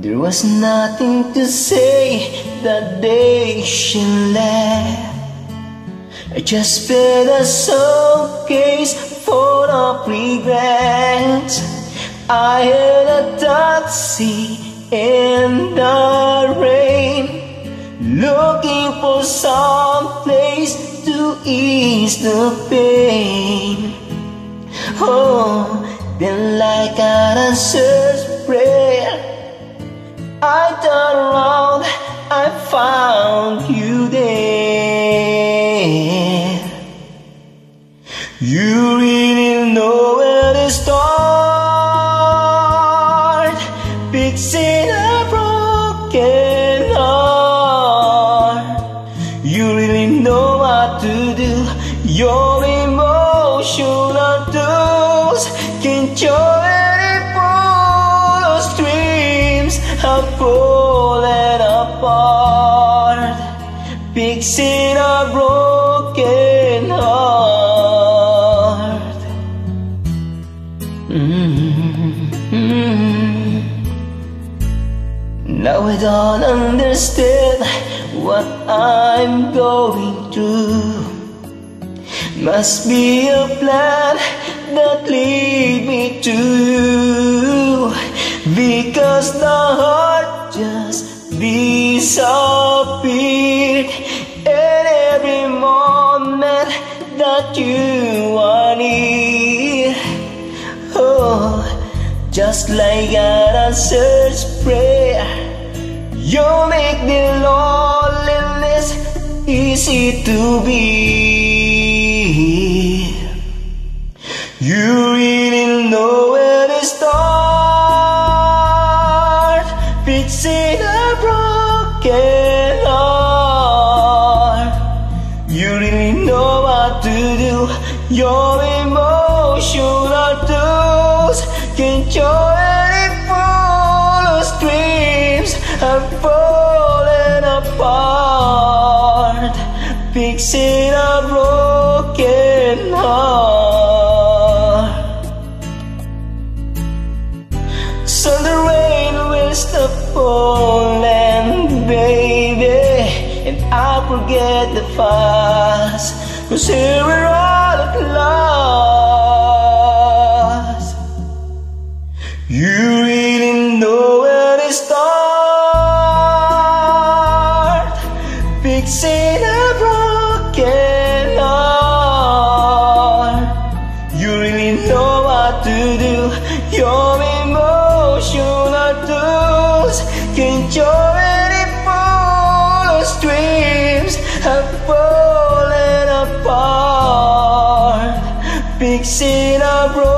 There was nothing to say that day she left. I just felt a suitcase full of regrets. I had a taxi in the rain, looking for some place to ease the pain. Oh, then like an answered prayer, I turned around, I found you there. You really know where to start, fixing a broken heart. You really know what to do. Your emotional tools can show any full streams have fallen apart, fixing a broken heart. Now I don't understand what I'm going through. Must be a plan that lead me to you, because the heart just disappeared. And every moment that you are near, oh, just like an answered prayer, you make the loneliness easy to be. You really know where to start, fixing a broken heart. You really know what to do. Your emotional tools can show any full streams have fallen apart, fixing a broken heart. So the rain will stop falling, baby, and I'll forget the past, 'cause here we're all at last. You really know where to start, fixing a broken heart. You really know what to do. Your emotional tools can show any full streams have fallen apart, fixing a broken